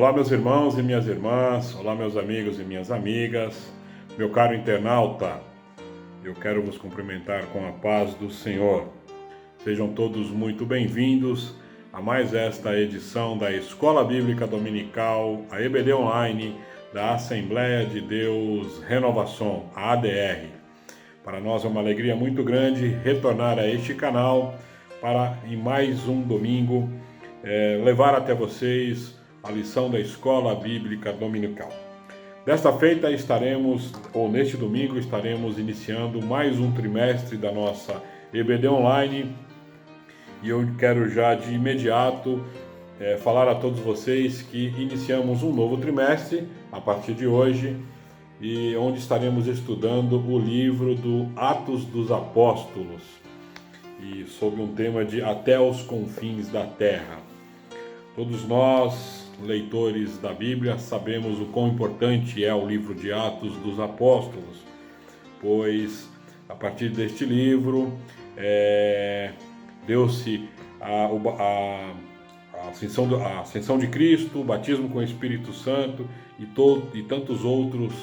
Olá, meus irmãos e minhas irmãs, olá, meus amigos e minhas amigas, meu caro internauta, eu quero vos cumprimentar com a paz do Senhor. Sejam todos muito bem-vindos a mais esta edição da Escola Bíblica Dominical, a EBD Online, da Assembleia de Deus Renovação, a ADR. Para nós é uma alegria muito grande retornar a este canal para, em mais um domingo, levar até vocês a lição da Escola Bíblica Dominical. Desta feita neste domingo, estaremos iniciando mais um trimestre da nossa EBD Online e eu quero já de imediato falar a todos vocês que iniciamos um novo trimestre a partir de hoje e onde estaremos estudando o livro do Atos dos Apóstolos e sob um tema de Até os Confins da Terra. Todos nós, leitores da Bíblia, sabemos o quão importante é o livro de Atos dos Apóstolos, pois a partir deste livro deu-se a ascensão de Cristo, o batismo com o Espírito Santo e tantos outros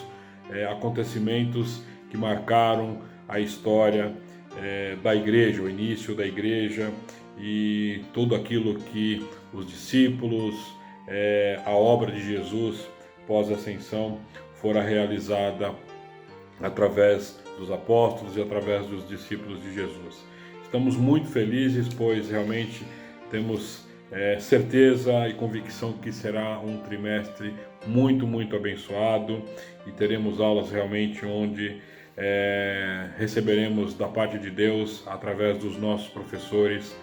acontecimentos que marcaram a história da igreja, o início da igreja e tudo aquilo que os discípulos, a obra de Jesus pós-ascensão fora realizada através dos apóstolos e através dos discípulos de Jesus. Estamos muito felizes, pois realmente temos certeza e convicção que será um trimestre muito, muito abençoado e teremos aulas realmente onde receberemos da parte de Deus, através dos nossos professores,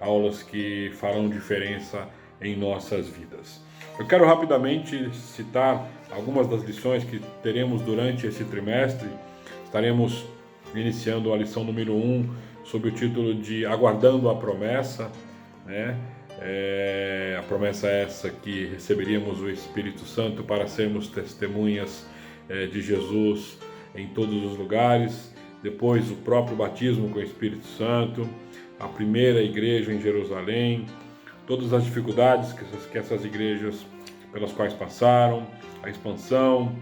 aulas que farão diferença em nossas vidas. Eu quero rapidamente citar algumas das lições que teremos durante esse trimestre. Estaremos iniciando a lição número 1 sob o título de Aguardando a Promessa, a promessa essa que receberíamos o Espírito Santo para sermos testemunhas de Jesus em todos os lugares. Depois o próprio batismo com o Espírito Santo, a primeira igreja em Jerusalém, todas as dificuldades que essas igrejas pelas quais passaram, a expansão,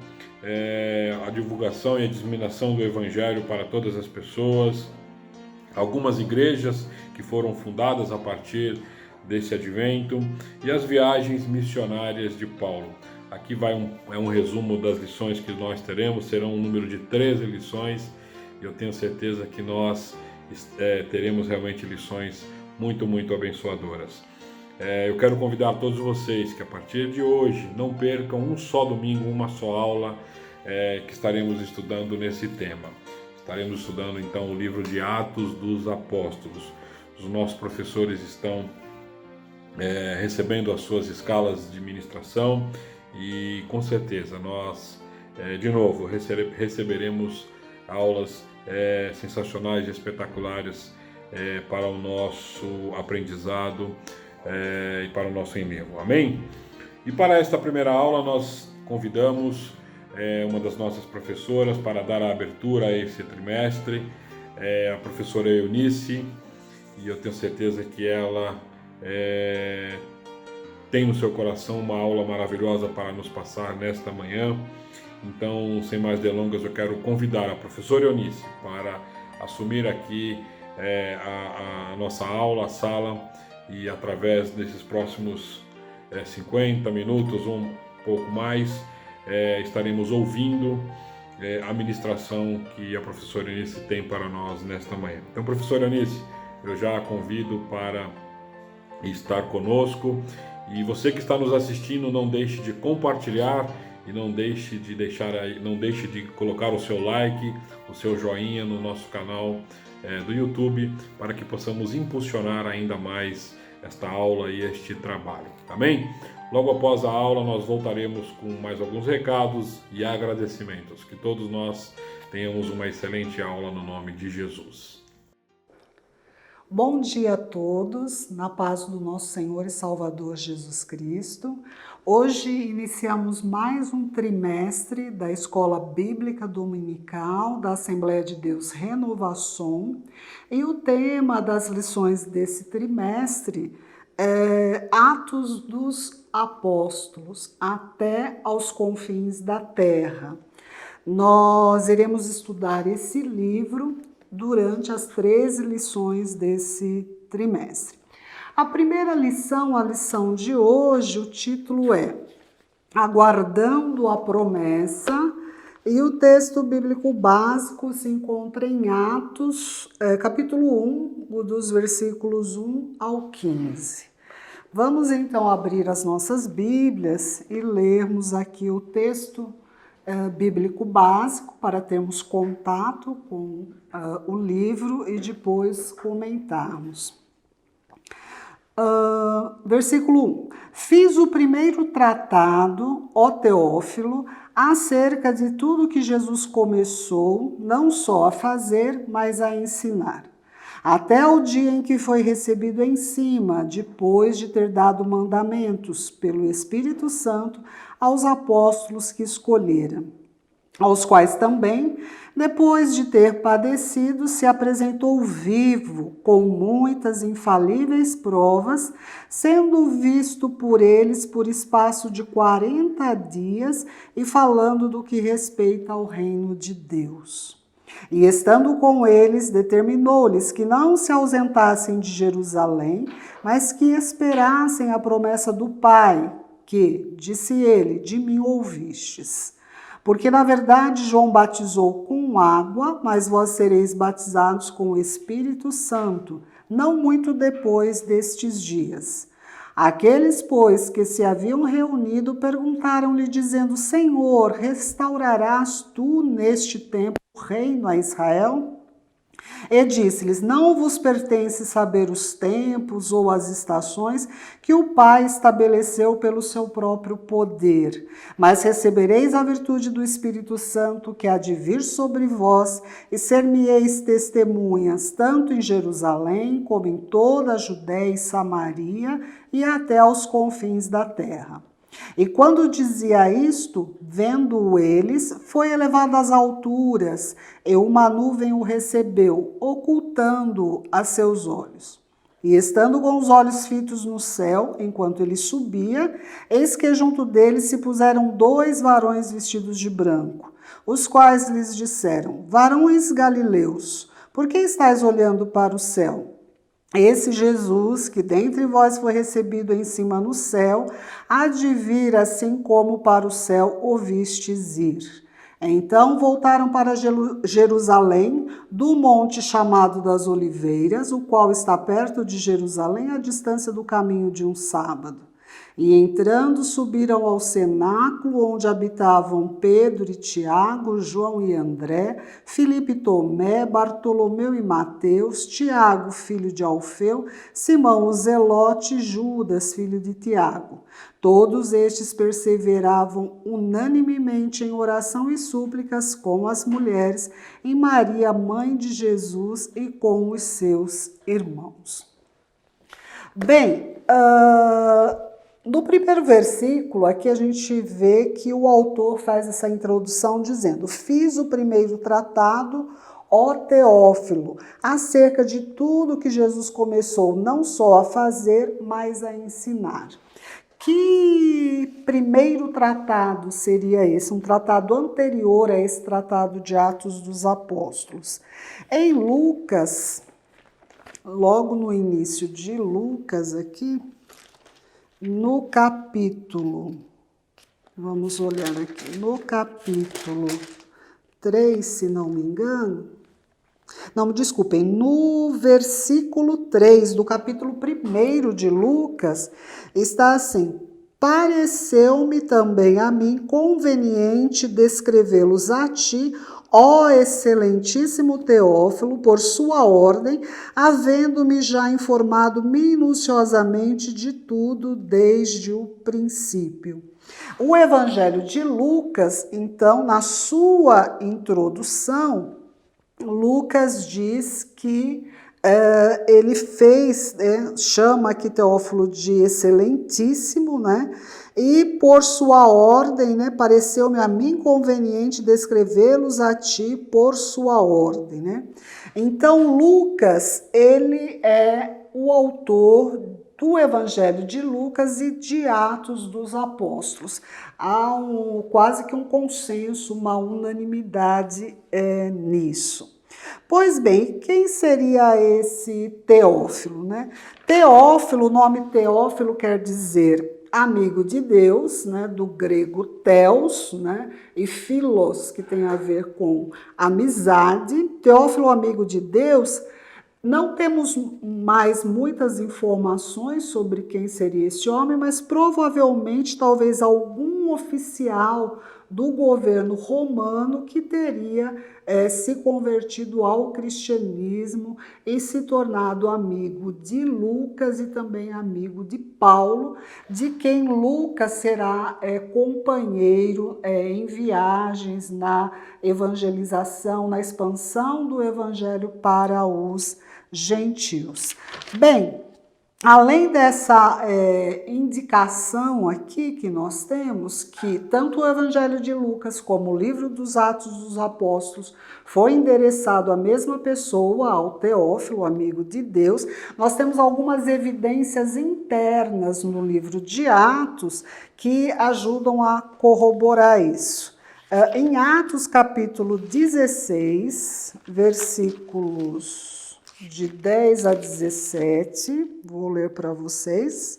a divulgação e a disseminação do Evangelho para todas as pessoas, algumas igrejas que foram fundadas a partir desse advento e as viagens missionárias de Paulo. Aqui vai um resumo das lições que nós teremos, serão um número de 13 lições e eu tenho certeza que nós teremos realmente lições muito, muito abençoadoras. Eu quero convidar todos vocês que a partir de hoje não percam um só domingo, uma só aula que estaremos estudando nesse tema. Estaremos estudando então o livro de Atos dos Apóstolos. Os nossos professores estão recebendo as suas escalas de ministração e com certeza nós, de novo, receberemos aulas sensacionais e espetaculares para o nosso aprendizado e para o nosso enlevo. Amém? E para esta primeira aula nós convidamos uma das nossas professoras para dar a abertura a esse trimestre, a professora Eunice, e eu tenho certeza que ela tem no seu coração uma aula maravilhosa para nos passar nesta manhã. Então, sem mais delongas, eu quero convidar a professora Eunice para assumir aqui a nossa aula, a sala, e através desses próximos 50 minutos ou um pouco mais, estaremos ouvindo a ministração que a professora Eunice tem para nós nesta manhã. Então, professora Eunice, eu já a convido para estar conosco e você que está nos assistindo, não deixe de compartilhar e não deixe de colocar o seu like, o seu joinha no nosso canal do YouTube, para que possamos impulsionar ainda mais esta aula e este trabalho. Amém? Logo após a aula nós voltaremos com mais alguns recados e agradecimentos. Que todos nós tenhamos uma excelente aula no nome de Jesus. Bom dia a todos, na paz do nosso Senhor e Salvador Jesus Cristo. Hoje iniciamos mais um trimestre da Escola Bíblica Dominical da Assembleia de Deus Renovação e o tema das lições desse trimestre Atos dos Apóstolos, até aos confins da terra. Nós iremos estudar esse livro durante as 13 lições desse trimestre. A primeira lição, a lição de hoje, o título é Aguardando a Promessa, e o texto bíblico básico se encontra em Atos, capítulo 1, dos versículos 1 ao 15. Vamos então abrir as nossas Bíblias e lermos aqui o texto bíblico básico para termos contato com o livro e depois comentarmos. Versículo 1. Fiz o primeiro tratado, ó Teófilo, acerca de tudo que Jesus começou, não só a fazer, mas a ensinar. Até o dia em que foi recebido em cima, depois de ter dado mandamentos pelo Espírito Santo aos apóstolos que escolhera, aos quais também, depois de ter padecido, se apresentou vivo, com muitas infalíveis provas, sendo visto por eles por espaço de 40 dias e falando do que respeita ao reino de Deus. E estando com eles, determinou-lhes que não se ausentassem de Jerusalém, mas que esperassem a promessa do Pai, que, disse ele, de mim ouvistes. Porque, na verdade, João batizou com água, mas vós sereis batizados com o Espírito Santo, não muito depois destes dias. Aqueles, pois, que se haviam reunido, perguntaram-lhe, dizendo, Senhor, restaurarás tu neste tempo o reino a Israel? E disse-lhes, não vos pertence saber os tempos ou as estações que o Pai estabeleceu pelo seu próprio poder, mas recebereis a virtude do Espírito Santo que há de vir sobre vós e ser-me-eis testemunhas, tanto em Jerusalém como em toda a Judéia e Samaria e até aos confins da terra. E quando dizia isto, vendo-o eles, foi elevado às alturas, e uma nuvem o recebeu, ocultando-o a seus olhos. E estando com os olhos fitos no céu, enquanto ele subia, eis que junto dele se puseram 2 varões vestidos de branco, os quais lhes disseram, varões galileus, por que estáis olhando para o céu? Esse Jesus, que dentre vós foi recebido em cima no céu, há de vir assim como para o céu o vistes ir. Então voltaram para Jerusalém, do monte chamado das Oliveiras, o qual está perto de Jerusalém, à distância do caminho de um sábado. E entrando, subiram ao cenáculo, onde habitavam Pedro e Tiago, João e André, Filipe e Tomé, Bartolomeu e Mateus, Tiago, filho de Alfeu, Simão o Zelote e Judas, filho de Tiago. Todos estes perseveravam unanimemente em oração e súplicas com as mulheres, em Maria, mãe de Jesus, e com os seus irmãos. Bem, no primeiro versículo, aqui a gente vê que o autor faz essa introdução dizendo, fiz o primeiro tratado, ó Teófilo, acerca de tudo que Jesus começou não só a fazer, mas a ensinar. Que primeiro tratado seria esse? Um tratado anterior a esse tratado de Atos dos Apóstolos. Em Lucas, logo no início de Lucas aqui, no capítulo, vamos olhar aqui, no capítulo 3, se não me engano, não, me desculpem, no versículo 3 do capítulo 1 de Lucas, está assim, pareceu-me também a mim conveniente descrevê-los a ti, ó excelentíssimo Teófilo, por sua ordem, havendo-me já informado minuciosamente de tudo desde o princípio. O Evangelho de Lucas, então, na sua introdução, Lucas diz que ele fez, chama aqui Teófilo de excelentíssimo, né? E por sua ordem, né, pareceu-me a mim conveniente descrevê-los a ti por sua ordem, né? Então, Lucas, ele é o autor do Evangelho de Lucas e de Atos dos Apóstolos. Há quase que um consenso, uma unanimidade nisso. Pois bem, quem seria esse Teófilo, né? Teófilo, o nome Teófilo quer dizer amigo de Deus, né? Do grego theos, né? E philos, que tem a ver com amizade. Teófilo, amigo de Deus. Não temos mais muitas informações sobre quem seria esse homem, mas provavelmente talvez algum oficial do governo romano que teria se convertido ao cristianismo e se tornado amigo de Lucas e também amigo de Paulo, de quem Lucas será companheiro em viagens, na evangelização, na expansão do evangelho para os gentios. Bem, além dessa indicação aqui que nós temos, que tanto o Evangelho de Lucas como o livro dos Atos dos Apóstolos foi endereçado à mesma pessoa, ao Teófilo, amigo de Deus, nós temos algumas evidências internas no livro de Atos que ajudam a corroborar isso. Em Atos capítulo 16, versículos de 10 a 17, vou ler para vocês.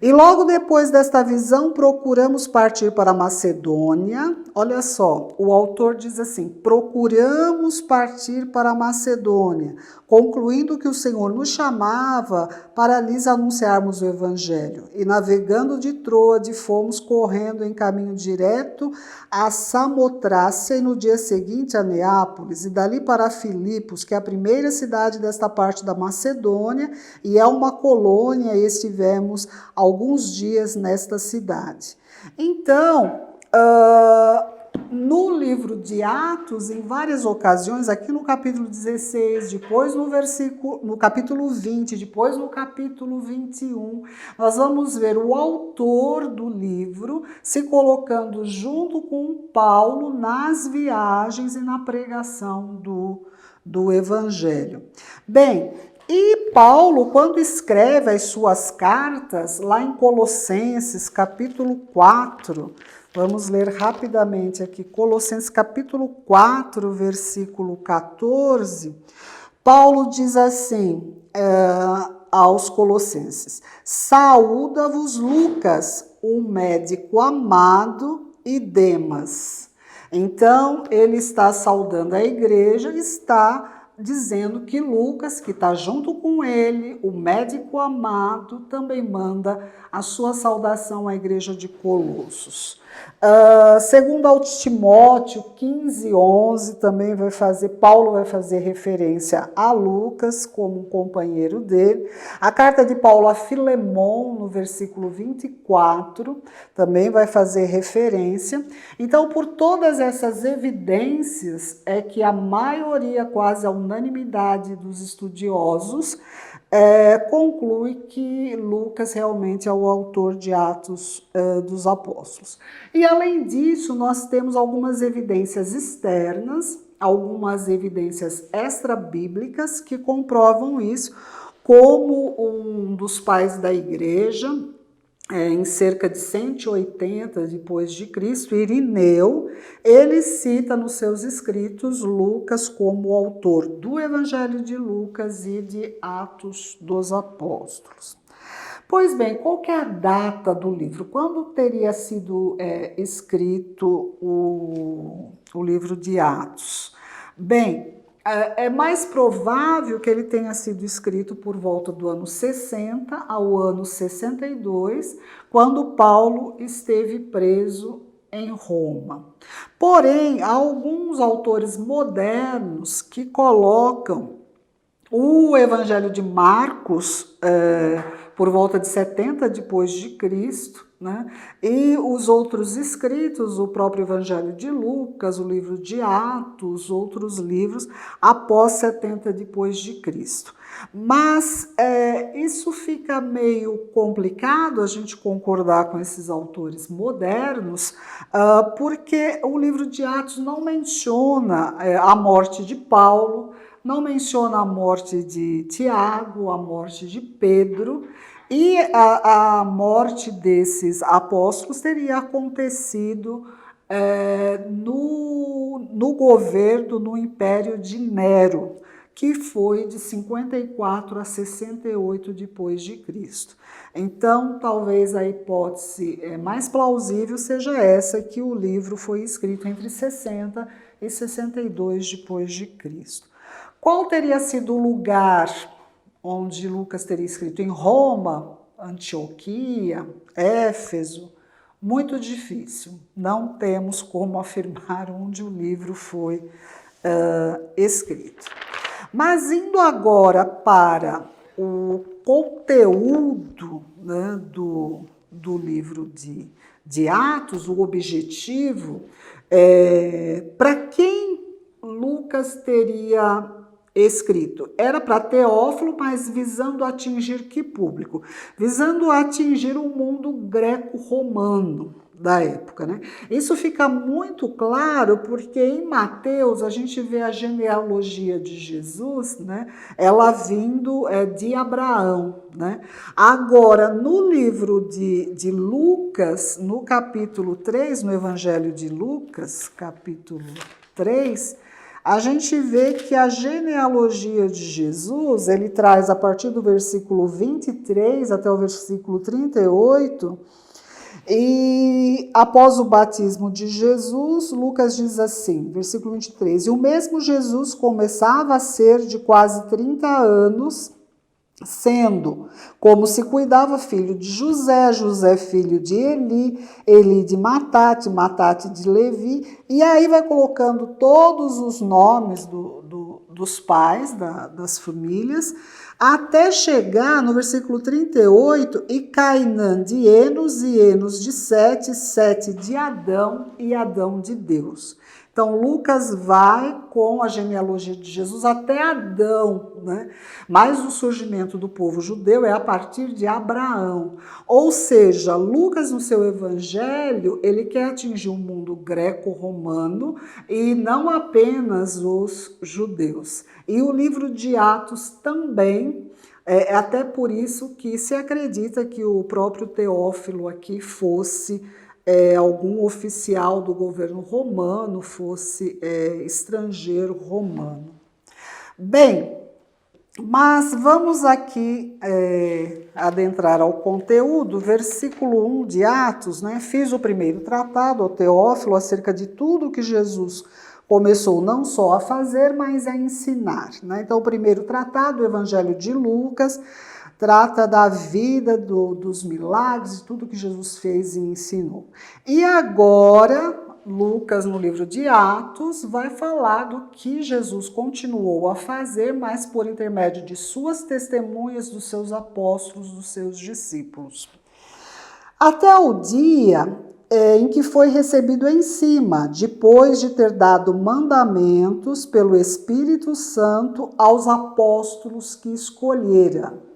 E logo depois desta visão, procuramos partir para a Macedônia. Olha só, o autor diz assim: procuramos partir para a Macedônia, concluindo que o Senhor nos chamava para lhes anunciarmos o Evangelho. E navegando de Troade, fomos correndo em caminho direto a Samotrácia e no dia seguinte a Neápolis, e dali para Filipos, que é a primeira cidade desta parte da Macedônia, e é uma colônia, e estivemos alguns dias nesta cidade. Então, no livro de Atos, em várias ocasiões, aqui no capítulo 16, depois no capítulo 20, depois no capítulo 21, nós vamos ver o autor do livro se colocando junto com Paulo nas viagens e na pregação do Evangelho. Bem, e Paulo, quando escreve as suas cartas, lá em Colossenses, capítulo 4, vamos ler rapidamente aqui, Colossenses, capítulo 4, versículo 14, Paulo diz assim aos Colossenses: saúda-vos Lucas, um médico amado, e Demas. Então, ele está saudando a igreja, está dizendo que Lucas, que está junto com ele, o médico amado, também manda a sua saudação à igreja de Colossos. Segundo ao Timóteo 15:11, também Paulo vai fazer referência a Lucas como um companheiro dele. A carta de Paulo a Filemon, no versículo 24, também vai fazer referência. Então, por todas essas evidências, é que a maioria, quase a unanimidade dos estudiosos, conclui que Lucas realmente é o autor de Atos dos Apóstolos. E além disso, nós temos algumas evidências externas, algumas evidências extra-bíblicas que comprovam isso, como um dos pais da igreja, em cerca de 180 depois de Cristo, Irineu, ele cita nos seus escritos Lucas como autor do Evangelho de Lucas e de Atos dos Apóstolos. Pois bem, qual que é a data do livro? Quando teria sido escrito o livro de Atos? Bem, é mais provável que ele tenha sido escrito por volta do ano 60 ao ano 62, quando Paulo esteve preso em Roma. Porém, há alguns autores modernos que colocam o Evangelho de Marcos por volta de 70 depois de Cristo, né? E os outros escritos, o próprio Evangelho de Lucas, o livro de Atos, outros livros, após 70 depois de Cristo. Mas isso fica meio complicado a gente concordar com esses autores modernos, porque o livro de Atos não menciona a morte de Paulo, não menciona a morte de Tiago, a morte de Pedro, e a morte desses apóstolos teria acontecido no governo, no império de Nero, que foi de 54 a 68 depois de Cristo. Então, talvez a hipótese mais plausível seja essa, que o livro foi escrito entre 60 e 62 depois de Cristo. Qual teria sido o lugar onde Lucas teria escrito? Em Roma, Antioquia, Éfeso? Muito difícil. Não temos como afirmar onde o livro foi escrito. Mas indo agora para o conteúdo, né, do livro de Atos, o objetivo, para quem Lucas teria escrito? Era para Teófilo, mas visando atingir que público? Visando atingir o mundo greco-romano da época, né? Isso fica muito claro porque em Mateus a gente vê a genealogia de Jesus, né? Ela vindo de Abraão, né? Agora, no livro de Lucas, no capítulo 3, no Evangelho de Lucas, capítulo 3, a gente vê que a genealogia de Jesus, ele traz a partir do versículo 23 até o versículo 38, e após o batismo de Jesus, Lucas diz assim, versículo 23, e o mesmo Jesus começava a ser de quase 30 anos, sendo, como se cuidava, filho de José, José filho de Eli, Eli de Matate, Matate de Levi, e aí vai colocando todos os nomes dos pais, das famílias, até chegar no versículo 38, e Cainã de Enos, e Enos de Sete, Sete de Adão, e Adão de Deus. Então, Lucas vai com a genealogia de Jesus até Adão, né? Mas o surgimento do povo judeu é a partir de Abraão. Ou seja, Lucas, no seu evangelho, ele quer atingir o mundo greco-romano e não apenas os judeus. E o livro de Atos também, até por isso que se acredita que o próprio Teófilo aqui fosse algum oficial do governo romano, fosse estrangeiro romano. Bem, mas vamos aqui adentrar ao conteúdo, versículo 1 de Atos, né? Fiz o primeiro tratado ao Teófilo acerca de tudo que Jesus começou não só a fazer, mas a ensinar, né? Então, o primeiro tratado, o Evangelho de Lucas, trata da vida, dos milagres, de tudo que Jesus fez e ensinou. E agora, Lucas, no livro de Atos, vai falar do que Jesus continuou a fazer, mas por intermédio de suas testemunhas, dos seus apóstolos, dos seus discípulos. Até o dia em que foi recebido em cima, depois de ter dado mandamentos pelo Espírito Santo aos apóstolos que escolhera.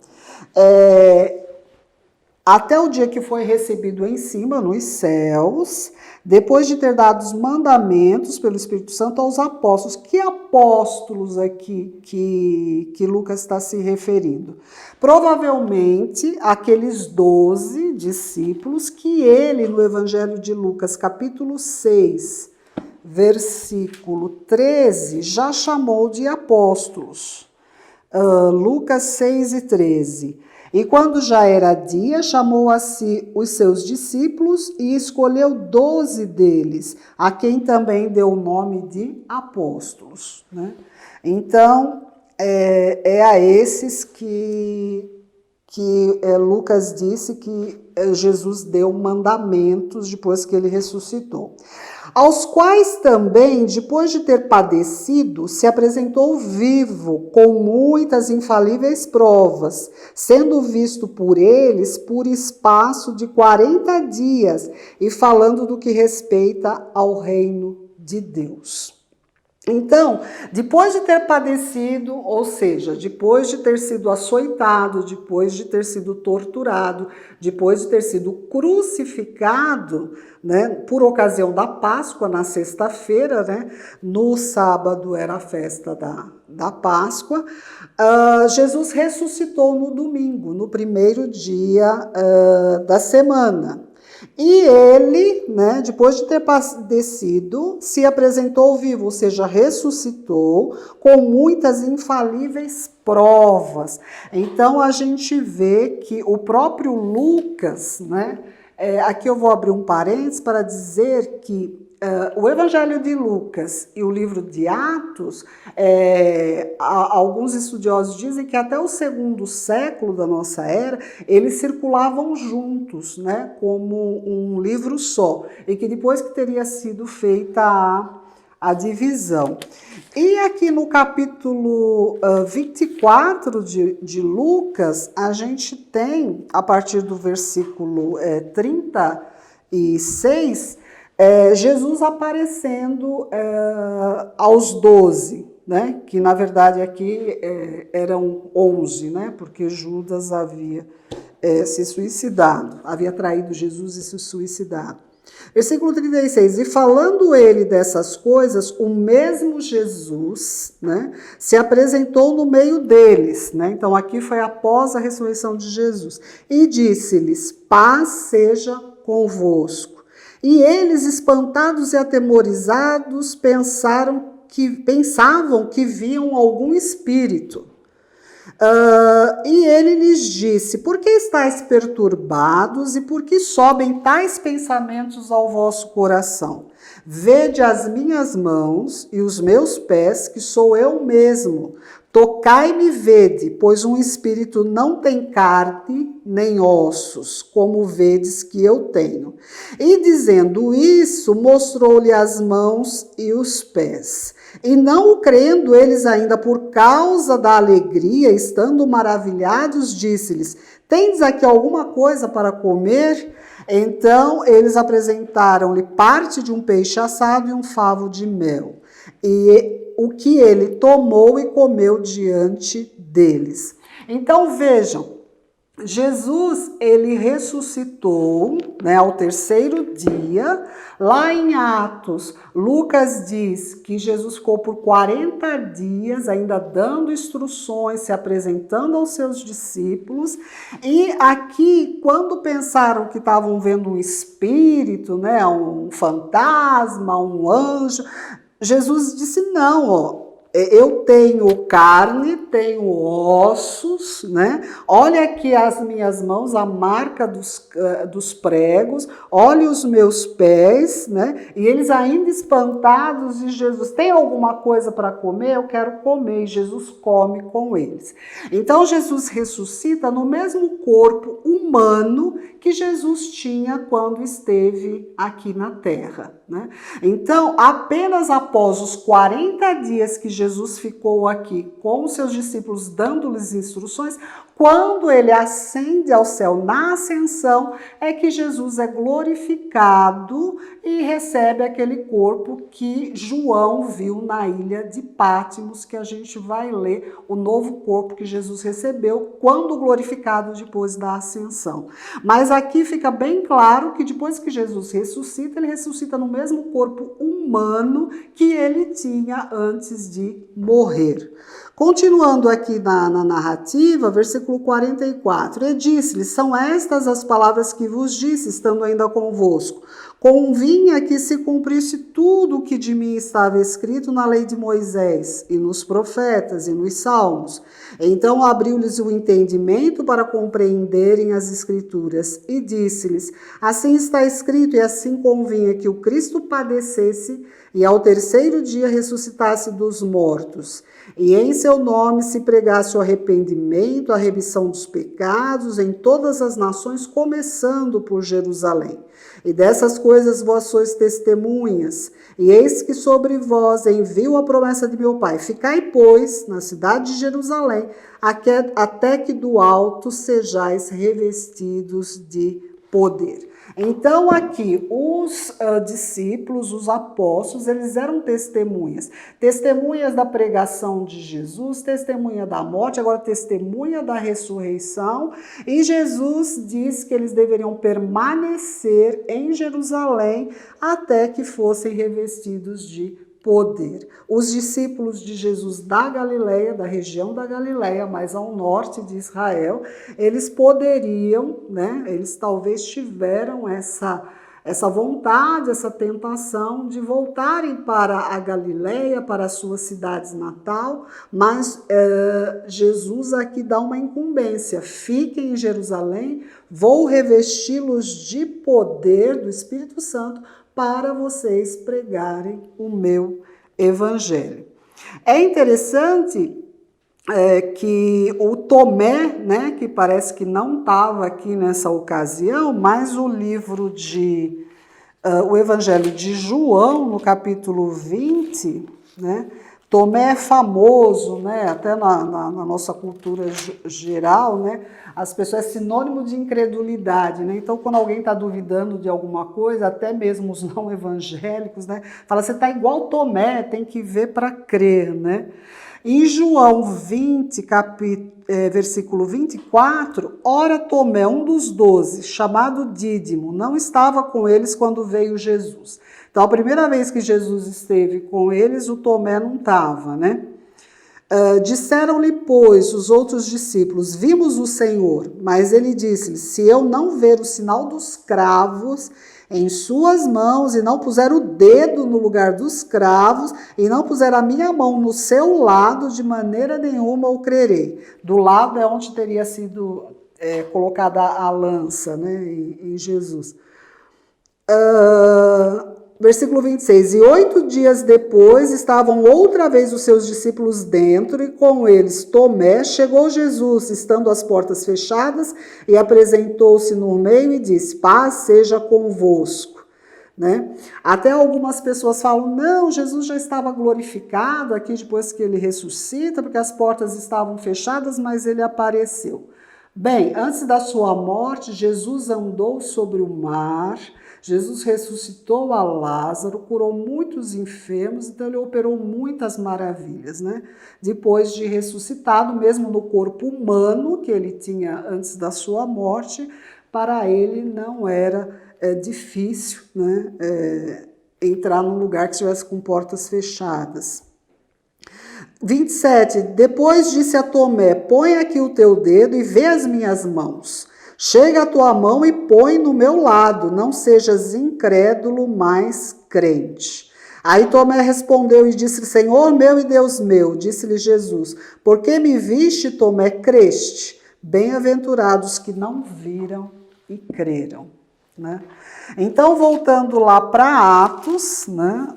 Até o dia que foi recebido em cima, nos céus, depois de ter dado os mandamentos pelo Espírito Santo aos apóstolos. Que apóstolos aqui que Lucas está se referindo? Provavelmente aqueles 12 discípulos que ele, no Evangelho de Lucas, capítulo 6, versículo 13, já chamou de apóstolos. Lucas 6 e 13. E quando já era dia, chamou a si os seus discípulos e escolheu 12 deles, a quem também deu o nome de apóstolos, né? Então, é a esses que Lucas disse que Jesus deu mandamentos depois que ele ressuscitou. Aos quais também, depois de ter padecido, se apresentou vivo, com muitas infalíveis provas, sendo visto por eles por espaço de 40 dias, e falando do que respeita ao reino de Deus. Então, depois de ter padecido, ou seja, depois de ter sido açoitado, depois de ter sido torturado, depois de ter sido crucificado, né, por ocasião da Páscoa, na sexta-feira, né, no sábado era a festa da Páscoa, Jesus ressuscitou no domingo, no primeiro dia da semana. E ele, né, depois de ter padecido, se apresentou vivo, ou seja, ressuscitou com muitas infalíveis provas. Então a gente vê que o próprio Lucas, né, aqui eu vou abrir um parênteses para dizer que o Evangelho de Lucas e o livro de Atos, alguns estudiosos dizem que até o segundo século da nossa era, eles circulavam juntos, né, como um livro só, e que depois que teria sido feita a divisão. E aqui no capítulo 24 de Lucas, a gente tem, a partir do versículo 36, Jesus aparecendo aos 12, né? Que na verdade aqui eram 11, né? Porque Judas havia se suicidado, havia traído Jesus e se suicidado. Versículo 36, e falando ele dessas coisas, o mesmo Jesus, né, se apresentou no meio deles, né? Então aqui foi após a ressurreição de Jesus, e disse-lhes, paz seja convosco. E eles, espantados e atemorizados, pensavam que viam algum espírito. E ele lhes disse, por que estáis perturbados e por que sobem tais pensamentos ao vosso coração? Vede as minhas mãos e os meus pés, que sou eu mesmo. Tocai-me e vede, pois um espírito não tem carne nem ossos, como vedes que eu tenho. E dizendo isso, mostrou-lhe as mãos e os pés. E não o crendo eles ainda por causa da alegria, estando maravilhados, disse-lhes, tendes aqui alguma coisa para comer? Então eles apresentaram-lhe parte de um peixe assado e um favo de mel. E o que ele tomou e comeu diante deles. Então vejam, Jesus, ele ressuscitou, né, ao terceiro dia. Lá em Atos, Lucas diz que Jesus ficou por 40 dias ainda dando instruções, se apresentando aos seus discípulos. E aqui, quando pensaram que estavam vendo um espírito, né, um fantasma, um anjo, Jesus disse, não, ó, eu tenho carne, tenho ossos, né? Olha aqui as minhas mãos, a marca dos pregos, olha os meus pés, né? E eles ainda espantados, e Jesus, tem alguma coisa para comer? Eu quero comer, e Jesus come com eles. Então Jesus ressuscita no mesmo corpo humano que Jesus tinha quando esteve aqui na terra, né? Então, apenas após os 40 dias que Jesus ficou aqui com os seus discípulos, dando-lhes instruções, quando ele ascende ao céu na ascensão, é que Jesus é glorificado e recebe aquele corpo que João viu na ilha de Pátimos, que a gente vai ler o novo corpo que Jesus recebeu quando glorificado depois da ascensão. Mas aqui fica bem claro que depois que Jesus ressuscita, ele ressuscita no mesmo corpo humano que ele tinha antes de morrer. Continuando aqui na narrativa, versículo 44, e disse-lhe, são estas as palavras que vos disse, estando ainda convosco. Convinha que se cumprisse tudo o que de mim estava escrito na lei de Moisés, e nos profetas, e nos salmos. Então abriu-lhes o entendimento para compreenderem as escrituras, e disse-lhes, assim está escrito, e assim convinha que o Cristo padecesse, e ao terceiro dia ressuscitasse dos mortos, e em seu nome se pregasse o arrependimento, a remissão dos pecados em todas as nações, começando por Jerusalém. E dessas coisas vós sois testemunhas, e eis que sobre vós envio a promessa de meu Pai. Ficai, pois, na cidade de Jerusalém, até que do alto sejais revestidos de poder. Então aqui, os discípulos, os apóstolos, eles eram testemunhas. Testemunhas da pregação de Jesus, testemunha da morte, agora testemunha da ressurreição. E Jesus diz que eles deveriam permanecer em Jerusalém até que fossem revestidos de poder. Os discípulos de Jesus da Galileia, da região da Galileia, mais ao norte de Israel, eles poderiam, né? Eles talvez tiveram essa vontade, essa tentação de voltarem para a Galileia, para as suas cidades natal, mas Jesus aqui dá uma incumbência: fiquem em Jerusalém, vou revesti-los de poder do Espírito Santo para vocês pregarem o meu evangelho. É interessante que o Tomé, né, que parece que não estava aqui nessa ocasião, mas o livro o Evangelho de João, no capítulo 20, né, Tomé é famoso, né, até na nossa cultura geral, né, as pessoas é sinônimo de incredulidade, né? Então, quando alguém está duvidando de alguma coisa, até mesmo os não evangélicos, né, fala, você está igual Tomé, tem que ver para crer, né? Em João 20, versículo 24, ora Tomé, um dos 12, chamado Dídimo, não estava com eles quando veio Jesus. Então, a primeira vez que Jesus esteve com eles, o Tomé não estava, né? Disseram-lhe, pois, os outros discípulos, vimos o Senhor, mas ele disse-lhes, se eu não ver o sinal dos cravos em suas mãos, e não puser o dedo no lugar dos cravos, e não puser a minha mão no seu lado, de maneira nenhuma eu crerei. Do lado é onde teria sido colocada a lança, né, em Jesus. Versículo 26, e 8 dias depois estavam outra vez os seus discípulos dentro, e com eles Tomé. Chegou Jesus, estando as portas fechadas, e apresentou-se no meio e disse, paz seja convosco. Né? Até algumas pessoas falam, não, Jesus já estava glorificado aqui depois que ele ressuscita, porque as portas estavam fechadas, mas ele apareceu. Bem, antes da sua morte, Jesus andou sobre o mar, Jesus ressuscitou a Lázaro, curou muitos enfermos, então ele operou muitas maravilhas, né? Depois de ressuscitado, mesmo no corpo humano que ele tinha antes da sua morte, para ele não era difícil, né, entrar num lugar que estivesse com portas fechadas. 27, depois disse a Tomé, põe aqui o teu dedo e vê as minhas mãos. Chega a tua mão e põe no meu lado, não sejas incrédulo, mas crente. Aí Tomé respondeu e disse, Senhor meu e Deus meu, disse-lhe Jesus, porque me viste, Tomé, creste? Bem-aventurados que não viram e creram. Né? Então, voltando lá para Atos, né?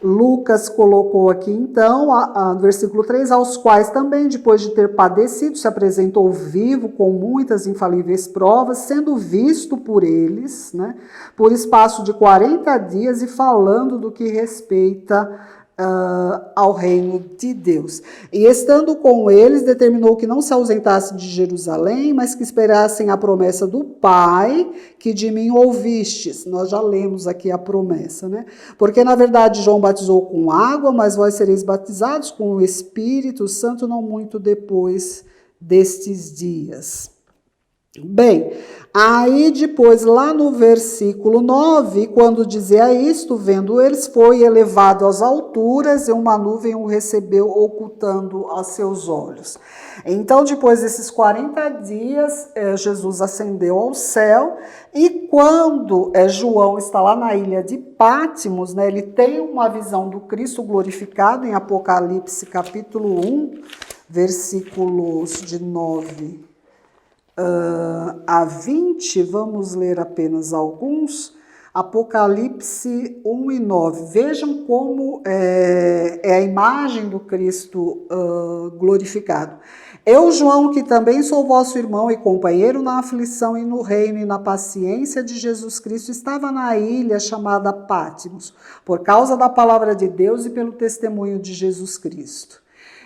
Lucas colocou aqui, então, no versículo 3, aos quais também, depois de ter padecido, se apresentou vivo com muitas infalíveis provas, sendo visto por eles, né, por espaço de 40 dias e falando do que respeita ao reino de Deus. E estando com eles, determinou que não se ausentasse de Jerusalém, mas que esperassem a promessa do Pai, que de mim ouvistes. Nós já lemos aqui a promessa, né? Porque, na verdade, João batizou com água, mas vós sereis batizados com o Espírito Santo não muito depois destes dias. Bem, aí depois, lá no versículo 9, quando dizia isto, vendo eles, foi elevado às alturas, e uma nuvem o recebeu, ocultando a seus olhos. Então, depois desses 40 dias, Jesus ascendeu ao céu, e quando João está lá na ilha de Pátimos, né, ele tem uma visão do Cristo glorificado, em Apocalipse capítulo 1, versículos de 9 a 20, vamos ler apenas alguns. Apocalipse 1 e 9. Vejam como é a imagem do Cristo glorificado. Eu, João, que também sou vosso irmão e companheiro na aflição e no reino e na paciência de Jesus Cristo, estava na ilha chamada Pátimos, por causa da palavra de Deus e pelo testemunho de Jesus Cristo.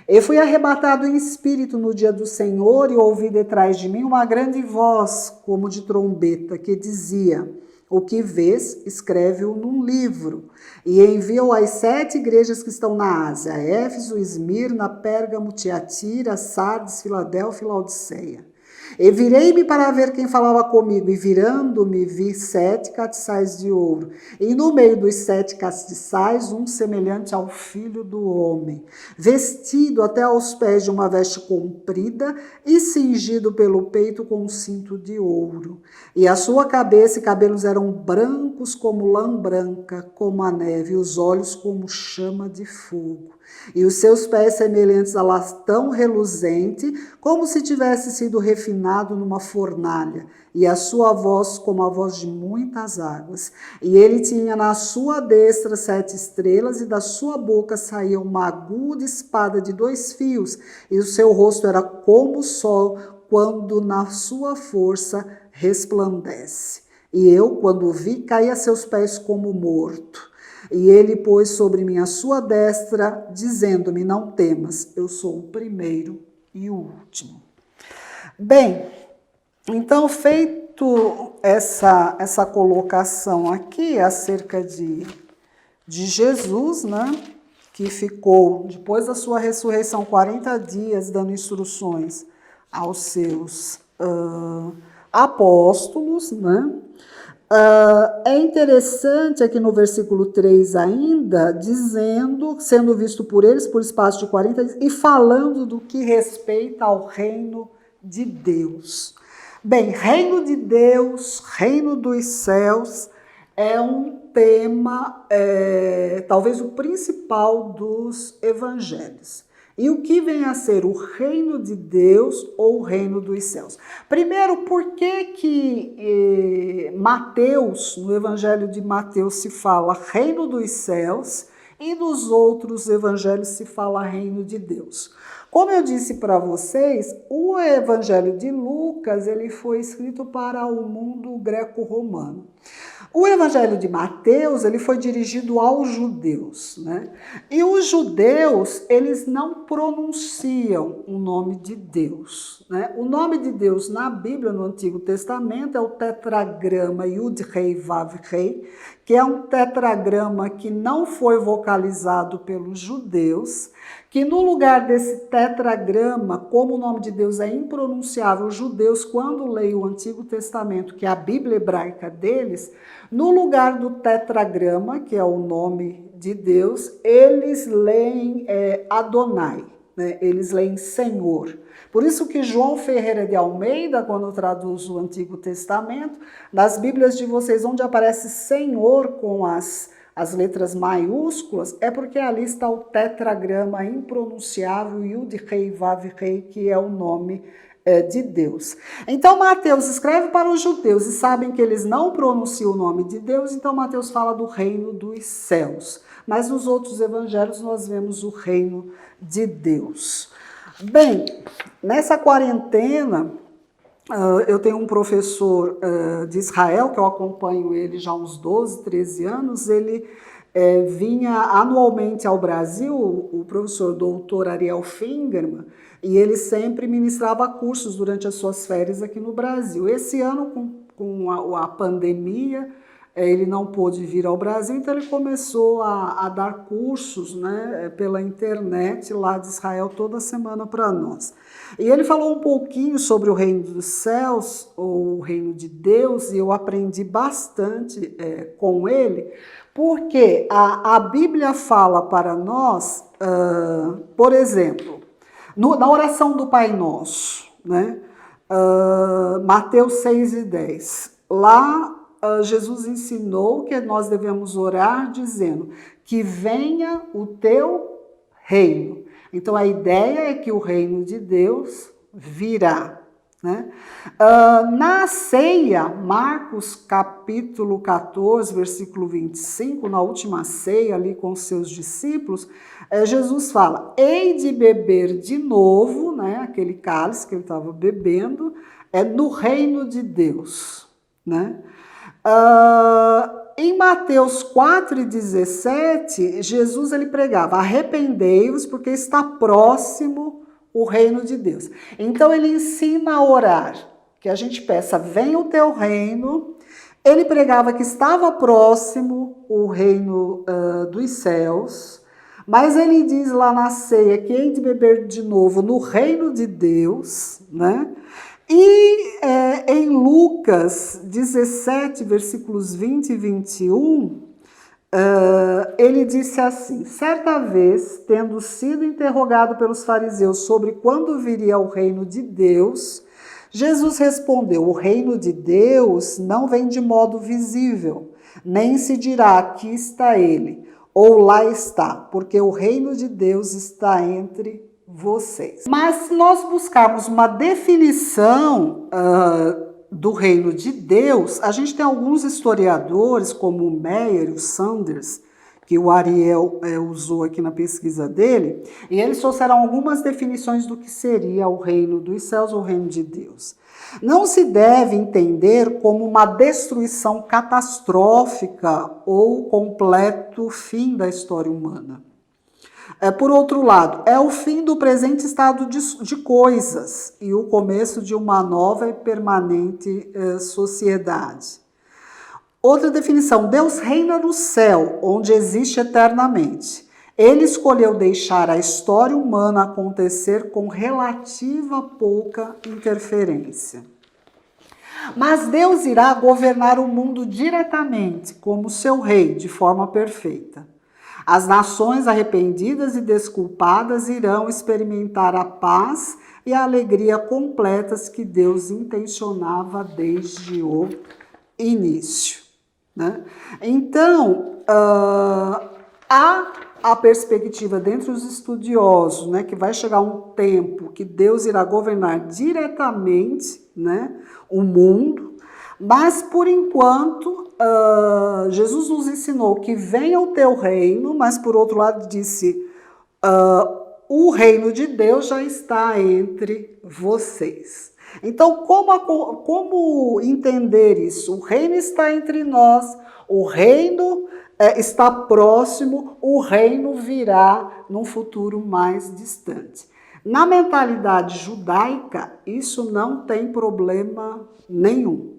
E fui arrebatado em espírito no dia do Senhor e ouvi detrás de mim uma grande voz, como de trombeta, que dizia: o que vês, escreve-o num livro e envia-o às 7 igrejas que estão na Ásia: Éfeso, Esmirna, Pérgamo, Tiatira, Sardes, Filadélfia e Laodiceia. E virei-me para ver quem falava comigo, e virando-me vi 7 castiçais de ouro, e no meio dos 7 castiçais um semelhante ao Filho do Homem, vestido até aos pés de uma veste comprida e cingido pelo peito com um cinto de ouro. E a sua cabeça e cabelos eram brancos como lã branca, como a neve, e os olhos como chama de fogo. E os seus pés semelhantes a latão reluzente, como se tivesse sido refinado numa fornalha, e a sua voz como a voz de muitas águas. E ele tinha na sua destra 7 estrelas, e da sua boca saía uma aguda espada de 2 fios, e o seu rosto era como o sol, quando na sua força resplandece. E eu, quando o vi, caí a seus pés como morto. E ele pôs sobre mim a sua destra, dizendo-me: não temas, eu sou o primeiro e o último. Bem, então, feito essa colocação aqui acerca de Jesus, né, que ficou, depois da sua ressurreição, 40 dias dando instruções aos seus apóstolos, né? É interessante aqui no versículo 3 ainda, dizendo, sendo visto por eles por espaço de 40 dias, e falando do que respeita ao reino de Deus. Bem, reino de Deus, reino dos céus, é um tema, talvez o principal dos evangelhos. E o que vem a ser o reino de Deus ou o reino dos céus? Primeiro, por que Mateus, no evangelho de Mateus, se fala reino dos céus e nos outros evangelhos se fala reino de Deus? Como eu disse para vocês, o evangelho de Lucas ele foi escrito para o mundo greco-romano. O evangelho de Mateus, ele foi dirigido aos judeus, né? E os judeus, eles não pronunciam o nome de Deus, né? O nome de Deus na Bíblia, no Antigo Testamento, é o tetragrama Yud-Rei-Vav-Rei, que é um tetragrama que não foi vocalizado pelos judeus, que no lugar desse tetragrama, como o nome de Deus é impronunciável, os judeus, quando leem o Antigo Testamento, que é a Bíblia hebraica deles, no lugar do tetragrama, que é o nome de Deus, eles leem Adonai, né? Eles leem Senhor. Por isso que João Ferreira de Almeida, quando traduz o Antigo Testamento, nas Bíblias de vocês, onde aparece Senhor com as letras maiúsculas, é porque ali está o tetragrama impronunciável Yud-Rei-Vav-Rei, que é o nome de Deus. Então Mateus escreve para os judeus e sabem que eles não pronunciam o nome de Deus, então Mateus fala do reino dos céus. Mas nos outros evangelhos nós vemos o reino de Deus. Bem, nessa quarentena, eu tenho um professor de Israel, que eu acompanho ele já há uns 12, 13 anos, ele vinha anualmente ao Brasil, o professor doutor Ariel Fingerman, e ele sempre ministrava cursos durante as suas férias aqui no Brasil. Esse ano, com a pandemia, ele não pôde vir ao Brasil, então ele começou a dar cursos, né, pela internet lá de Israel toda semana para nós. E ele falou um pouquinho sobre o reino dos céus, ou o reino de Deus, e eu aprendi bastante com ele, porque a Bíblia fala para nós, por exemplo, na oração do Pai Nosso, né, Mateus 6:10, lá Jesus ensinou que nós devemos orar dizendo que venha o teu reino. Então a ideia é que o reino de Deus virá, né? Na ceia, Marcos capítulo 14, versículo 25, na última ceia ali com os seus discípulos, Jesus fala: hei de beber de novo, né, aquele cálice que ele estava bebendo, no reino de Deus, né? Em Mateus 4,17, Jesus ele pregava: arrependei-vos porque está próximo o reino de Deus. Então ele ensina a orar, que a gente peça: venha o teu reino. Ele pregava que estava próximo o reino dos céus, mas ele diz lá na ceia que hei de beber de novo no reino de Deus, né? E em Lucas 17, versículos 20 e 21, ele disse assim: certa vez, tendo sido interrogado pelos fariseus sobre quando viria o reino de Deus, Jesus respondeu: o reino de Deus não vem de modo visível, nem se dirá aqui está ele, ou lá está, porque o reino de Deus está entre vocês. Mas se nós buscarmos uma definição do reino de Deus, a gente tem alguns historiadores, como o Meyer e o Sanders, que o Ariel usou aqui na pesquisa dele, e eles trouxeram algumas definições do que seria o reino dos céus ou o reino de Deus. Não se deve entender como uma destruição catastrófica ou completo fim da história humana. Por outro lado, é o fim do presente estado de coisas e o começo de uma nova e permanente sociedade. Outra definição: Deus reina no céu, onde existe eternamente. Ele escolheu deixar a história humana acontecer com relativa pouca interferência. Mas Deus irá governar o mundo diretamente, como seu rei, de forma perfeita. As nações arrependidas e desculpadas irão experimentar a paz e a alegria completas que Deus intencionava desde o início. Né? Então, há a perspectiva dentre os estudiosos, né, que vai chegar um tempo que Deus irá governar diretamente, né, o mundo, mas por enquanto Jesus nos ensinou que venha o teu reino, mas por outro lado disse: o reino de Deus já está entre vocês. Então, como entender isso? O reino está entre nós, o reino está próximo, o reino virá num futuro mais distante. Na mentalidade judaica, isso não tem problema nenhum.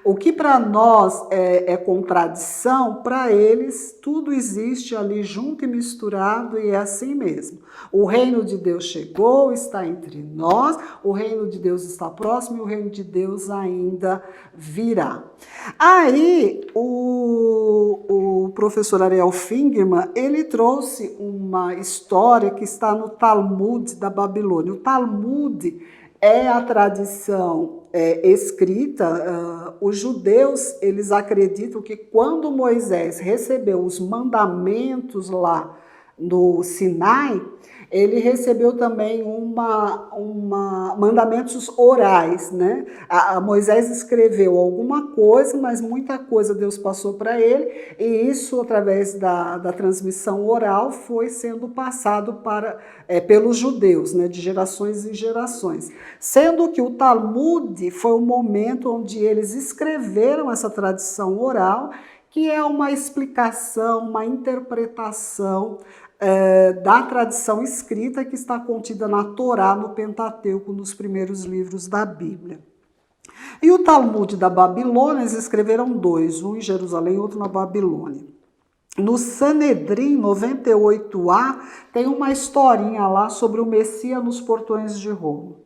O que para nós é contradição, para eles tudo existe ali junto e misturado e é assim mesmo. O reino de Deus chegou, está entre nós, o reino de Deus está próximo e o reino de Deus ainda virá. Aí o professor Ariel Fingerman, ele trouxe uma história que está no Talmud da Babilônia. O Talmud é a tradição escrita. Os judeus, eles acreditam que quando Moisés recebeu os mandamentos lá no Sinai, ele recebeu também mandamentos orais, né? Moisés escreveu alguma coisa, mas muita coisa Deus passou para ele, e isso, através da transmissão oral, foi sendo passado pelos judeus, né? De gerações em gerações. Sendo que o Talmud foi o momento onde eles escreveram essa tradição oral, que é uma explicação, uma interpretação da tradição escrita que está contida na Torá, no Pentateuco, nos primeiros livros da Bíblia. E o Talmud da Babilônia, eles escreveram dois, um em Jerusalém e outro na Babilônia. No Sanedrim 98a, tem uma historinha lá sobre o Messias nos portões de Roma.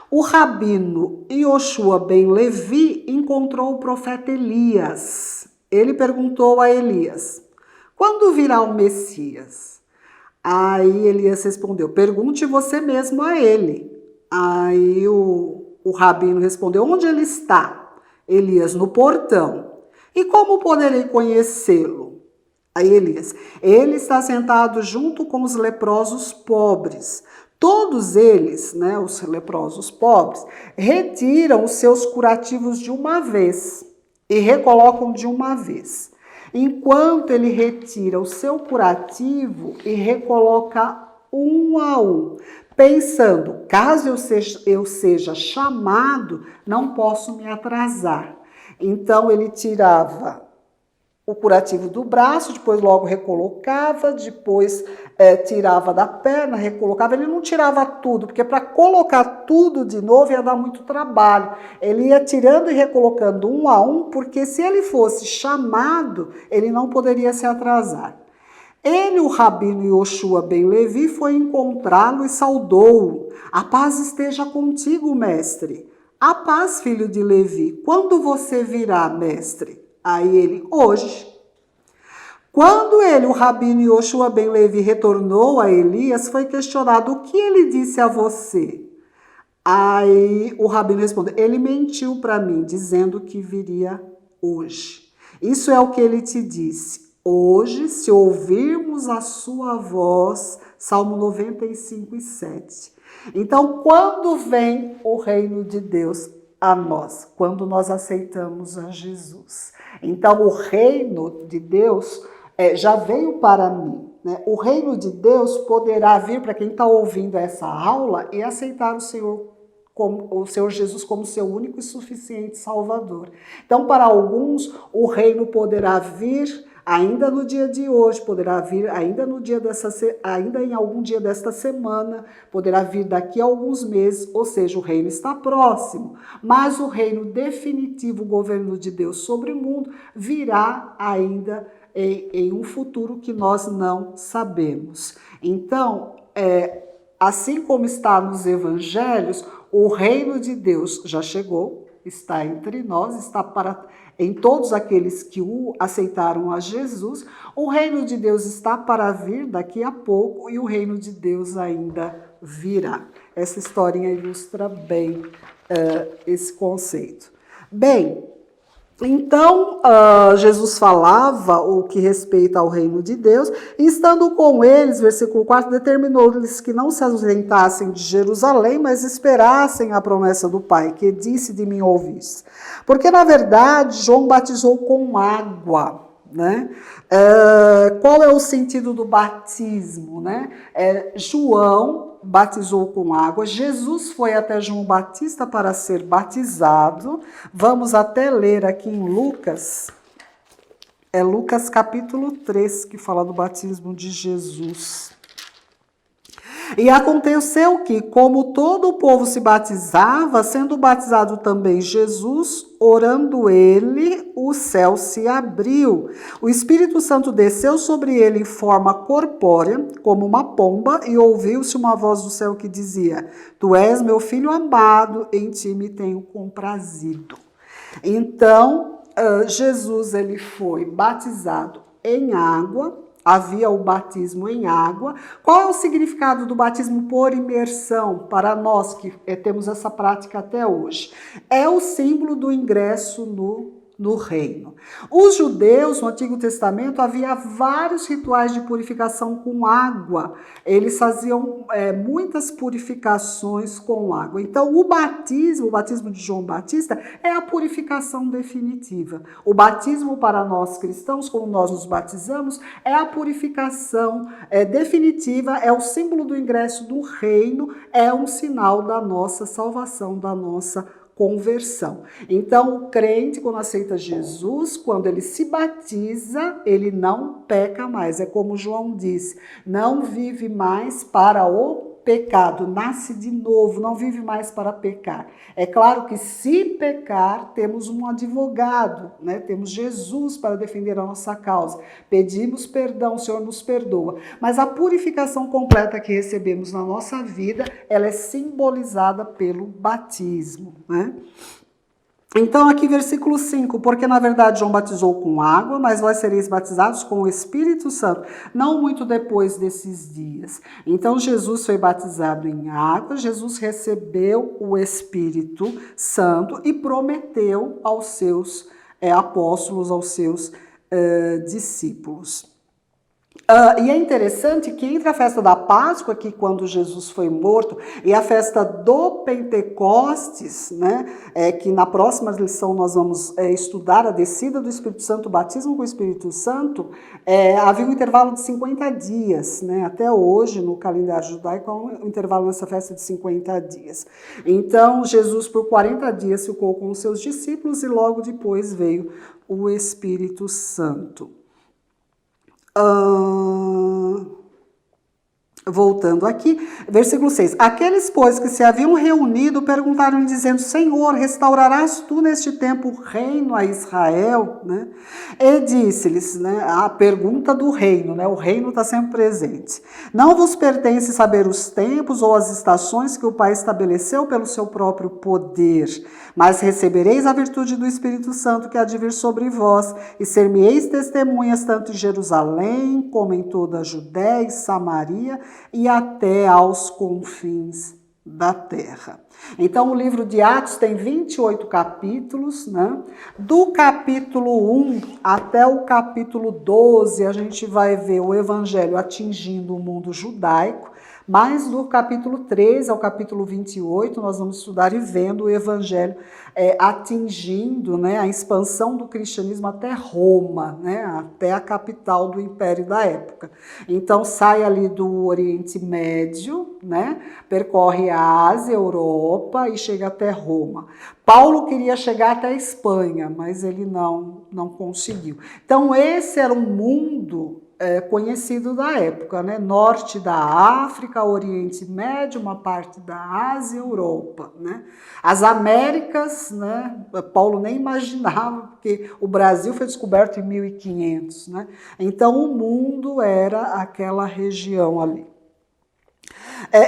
O rabino Yoshua ben Levi encontrou o profeta Elias. Ele perguntou a Elias: quando virá o Messias? Aí Elias respondeu: pergunte você mesmo a ele. Aí o rabino respondeu: onde ele está? Elias: no portão. E como poderei conhecê-lo? Aí Elias: ele está sentado junto com os leprosos pobres. Todos eles, né, os leprosos pobres, retiram os seus curativos de uma vez e recolocam de uma vez. Enquanto ele retira o seu curativo e recoloca um a um, pensando: caso eu seja chamado, não posso me atrasar. Então ele tirava o curativo do braço, depois logo recolocava, depois tirava da perna, recolocava. Ele não tirava tudo, porque para colocar tudo de novo ia dar muito trabalho. Ele ia tirando e recolocando um a um, porque se ele fosse chamado, ele não poderia se atrasar. Ele, o rabino Yoshua ben Levi, foi encontrá-lo e saudou-o. A paz esteja contigo, mestre. A paz, filho de Levi. Quando você virá, mestre? Aí ele, hoje. Quando ele, o rabino Yoshua ben Levi, retornou a Elias, foi questionado: o que ele disse a você? Aí o rabino respondeu: ele mentiu para mim, dizendo que viria hoje. Isso é o que ele te disse. Hoje, se ouvirmos a sua voz, Salmo 95:7. Então, quando vem o reino de Deus a nós? Quando nós aceitamos a Jesus. Então, o reino de Deus já veio para mim. Né? O reino de Deus poderá vir para quem está ouvindo essa aula e aceitar o Senhor Jesus como seu único e suficiente Salvador. Então, para alguns, o reino poderá vir ainda no dia de hoje, poderá vir ainda em algum dia desta semana, poderá vir daqui a alguns meses, ou seja, o reino está próximo. Mas o reino definitivo, o governo de Deus sobre o mundo, virá ainda em um futuro que nós não sabemos. Então, assim como está nos evangelhos, o reino de Deus já chegou, está entre nós, está em todos aqueles que o aceitaram a Jesus. O reino de Deus está para vir daqui a pouco e o reino de Deus ainda virá. Essa historinha ilustra bem esse conceito. Bem, então, Jesus falava o que respeita ao reino de Deus, e estando com eles, versículo 4, determinou-lhes que não se ausentassem de Jerusalém, mas esperassem a promessa do Pai, que disse: de mim ouvis. Porque, na verdade, João batizou com água. Né? Qual é o sentido do batismo? Né? João batizou com água, Jesus foi até João Batista para ser batizado. Vamos até ler aqui em Lucas, Lucas capítulo 3, que fala do batismo de Jesus. E aconteceu que, como todo o povo se batizava, sendo batizado também Jesus, orando ele, o céu se abriu. O Espírito Santo desceu sobre ele em forma corpórea, como uma pomba, e ouviu-se uma voz do céu que dizia: Tu és meu filho amado, em ti me tenho comprazido. Então, Jesus ele foi batizado em água. Havia o batismo em água. Qual é o significado do batismo por imersão para nós que temos essa prática até hoje? É o símbolo do ingresso no reino. Os judeus, no Antigo Testamento, havia vários rituais de purificação com água. Eles faziam muitas purificações com água. Então, o batismo de João Batista é a purificação definitiva. O batismo para nós cristãos, como nós nos batizamos, é a purificação definitiva, é o símbolo do ingresso do reino, é um sinal da nossa salvação, da nossa conversão. Então, o crente, quando aceita Jesus, quando ele se batiza, ele não peca mais. É como João disse: não vive mais para o pecado, nasce de novo, não vive mais para pecar. É claro que se pecar, temos um advogado, né? Temos Jesus para defender a nossa causa. Pedimos perdão, o Senhor nos perdoa. Mas a purificação completa que recebemos na nossa vida, ela é simbolizada pelo batismo, né? Então, aqui versículo 5, porque na verdade João batizou com água, mas vós sereis batizados com o Espírito Santo, não muito depois desses dias. Então, Jesus foi batizado em água, Jesus recebeu o Espírito Santo e prometeu aos seus apóstolos, aos seus discípulos. E é interessante que entre a festa da Páscoa, que quando Jesus foi morto, e a festa do Pentecostes, né, que na próxima lição nós vamos estudar a descida do Espírito Santo, o batismo com o Espírito Santo, havia um intervalo de 50 dias, né, até hoje no calendário judaico há um intervalo nessa festa de 50 dias. Então Jesus por 40 dias ficou com os seus discípulos e logo depois veio o Espírito Santo. Voltando aqui, versículo 6. Aqueles, pois, que se haviam reunido, perguntaram dizendo, Senhor, restaurarás tu neste tempo o reino a Israel? Né? E disse-lhes, né, a pergunta do reino, né, o reino está sempre presente. Não vos pertence saber os tempos ou as estações que o Pai estabeleceu pelo seu próprio poder, mas recebereis a virtude do Espírito Santo que há de vir sobre vós, e ser-me-eis testemunhas tanto em Jerusalém, como em toda a Judéia e Samaria, e até aos confins da terra. Então, o livro de Atos tem 28 capítulos, né? Do capítulo 1 até o capítulo 12, a gente vai ver o evangelho atingindo o mundo judaico, mas do capítulo 13 ao capítulo 28, nós vamos estudar e vendo o evangelho atingindo, né, a expansão do cristianismo até Roma, né, até a capital do império da época. Então sai ali do Oriente Médio, né, percorre a Ásia, Europa e chega até Roma. Paulo queria chegar até a Espanha, mas ele não conseguiu. Então esse era um mundo conhecido da época, né? Norte da África, Oriente Médio, uma parte da Ásia e Europa, né? As Américas, né? Paulo nem imaginava, porque o Brasil foi descoberto em 1500, né? Então o mundo era aquela região ali.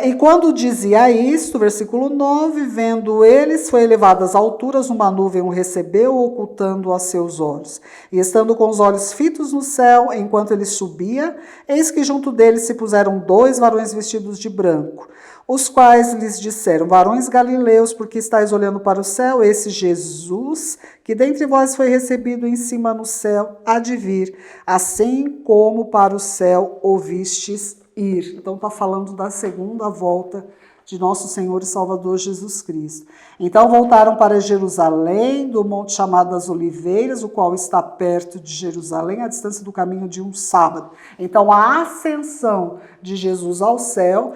E quando dizia isto, versículo 9, vendo eles, foi elevado às alturas, uma nuvem o recebeu, ocultando a seus olhos. E estando com os olhos fitos no céu, enquanto ele subia, eis que junto dele se puseram 2 varões vestidos de branco, os quais lhes disseram, varões galileus, porque estáis olhando para o céu, esse Jesus, que dentre vós foi recebido em cima no céu, há de vir, assim como para o céu o vistes ir. Então está falando da segunda volta de nosso Senhor e Salvador Jesus Cristo. Então voltaram para Jerusalém, do monte chamado das Oliveiras, o qual está perto de Jerusalém, a distância do caminho de um sábado. Então a ascensão de Jesus ao céu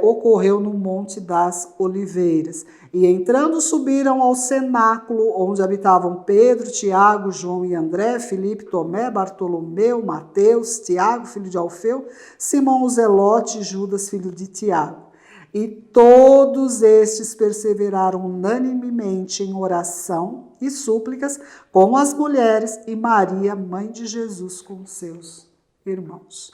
ocorreu no Monte das Oliveiras. E entrando subiram ao cenáculo, onde habitavam Pedro, Tiago, João e André, Filipe, Tomé, Bartolomeu, Mateus, Tiago, filho de Alfeu, Simão o Zelote e Judas, filho de Tiago. E todos estes perseveraram unanimemente em oração e súplicas com as mulheres e Maria, mãe de Jesus, com seus irmãos.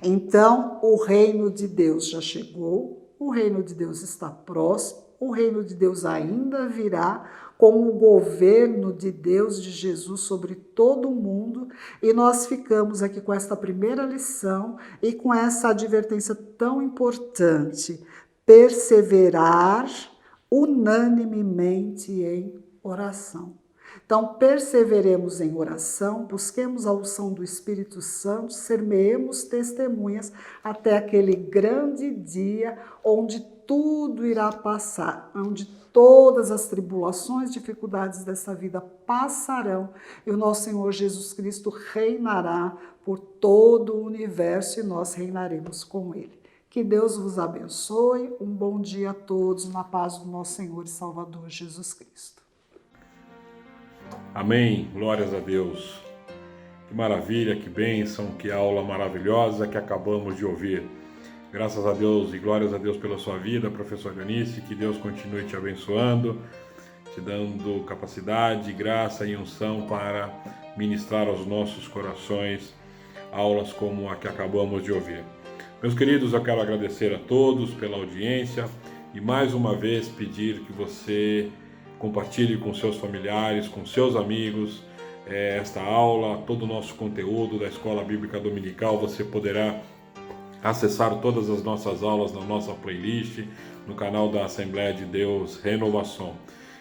Então, o reino de Deus já chegou, o reino de Deus está próximo, o reino de Deus ainda virá com o governo de Deus, de Jesus, sobre todo o mundo. E nós ficamos aqui com esta primeira lição e com essa advertência tão importante: perseverar unanimemente em oração. Então, perseveremos em oração, busquemos a unção do Espírito Santo, sermemos testemunhas até aquele grande dia onde tudo irá passar, onde todas as tribulações, dificuldades dessa vida passarão e o nosso Senhor Jesus Cristo reinará por todo o universo e nós reinaremos com Ele. Que Deus vos abençoe, um bom dia a todos, na paz do nosso Senhor e Salvador Jesus Cristo. Amém, glórias a Deus. Que maravilha, que bênção, que aula maravilhosa que acabamos de ouvir. Graças a Deus e glórias a Deus pela sua vida, professor Eunice, que Deus continue te abençoando, te dando capacidade, graça e unção para ministrar aos nossos corações aulas como a que acabamos de ouvir. Meus queridos, eu quero agradecer a todos pela audiência e mais uma vez pedir que você compartilhe com seus familiares, com seus amigos esta aula, todo o nosso conteúdo da Escola Bíblica Dominical. Você poderá acessar todas as nossas aulas na nossa playlist, no canal da Assembleia de Deus Renovação.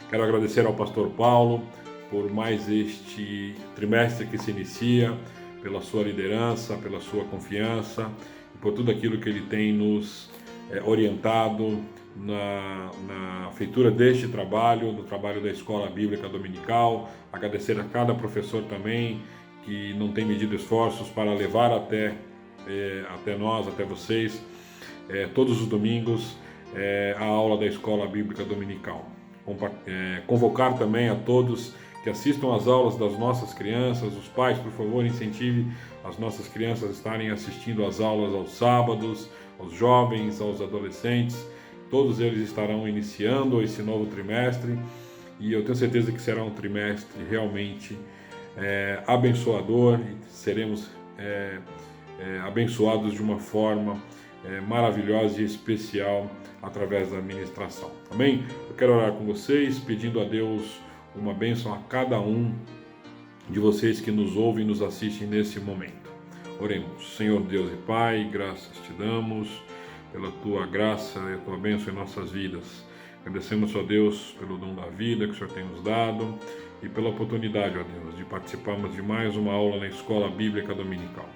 Quero agradecer ao pastor Paulo por mais este trimestre que se inicia, pela sua liderança, pela sua confiança e por tudo aquilo que Ele tem nos orientado na feitura deste trabalho, do trabalho da Escola Bíblica Dominical. Agradecer a cada professor também que não tem medido esforços para levar até nós, até vocês, todos os domingos, a aula da Escola Bíblica Dominical. Convocar também a todos que assistam às aulas das nossas crianças. Os pais, por favor, incentive as nossas crianças a estarem assistindo às aulas aos sábados, aos jovens, aos adolescentes. Todos eles estarão iniciando esse novo trimestre e eu tenho certeza que será um trimestre realmente abençoador e seremos abençoados de uma forma maravilhosa e especial através da ministração. Amém? Eu quero orar com vocês, pedindo a Deus uma bênção a cada um de vocês que nos ouvem e nos assistem nesse momento. Oremos. Senhor Deus e Pai, graças te damos pela tua graça e a tua bênção em nossas vidas. Agradecemos, ó Deus, pelo dom da vida que o Senhor tem nos dado e pela oportunidade, ó Deus, de participarmos de mais uma aula na Escola Bíblica Dominical.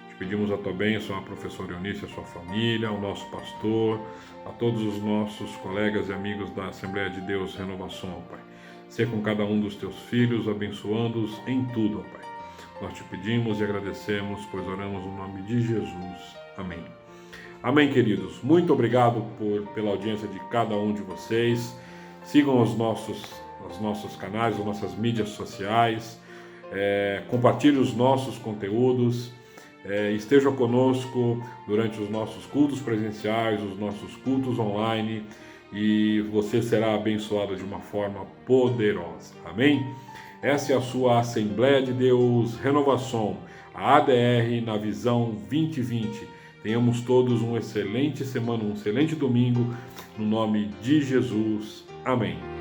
Te pedimos a tua bênção à professora Eunice e a sua família, ao nosso pastor, a todos os nossos colegas e amigos da Assembleia de Deus Renovação, ó Pai. Ser com cada um dos teus filhos, abençoando-os em tudo, ó Pai. Nós te pedimos e agradecemos, pois oramos no nome de Jesus. Amém. Amém, queridos. Muito obrigado pela audiência de cada um de vocês. Sigam os nossos canais, as nossas mídias sociais. Compartilhe os nossos conteúdos. Esteja conosco durante os nossos cultos presenciais, os nossos cultos online. E você será abençoado de uma forma poderosa. Amém? Essa é a sua Assembleia de Deus Renovação, a ADR na Visão 2020. Tenhamos todos uma excelente semana, um excelente domingo, no nome de Jesus. Amém.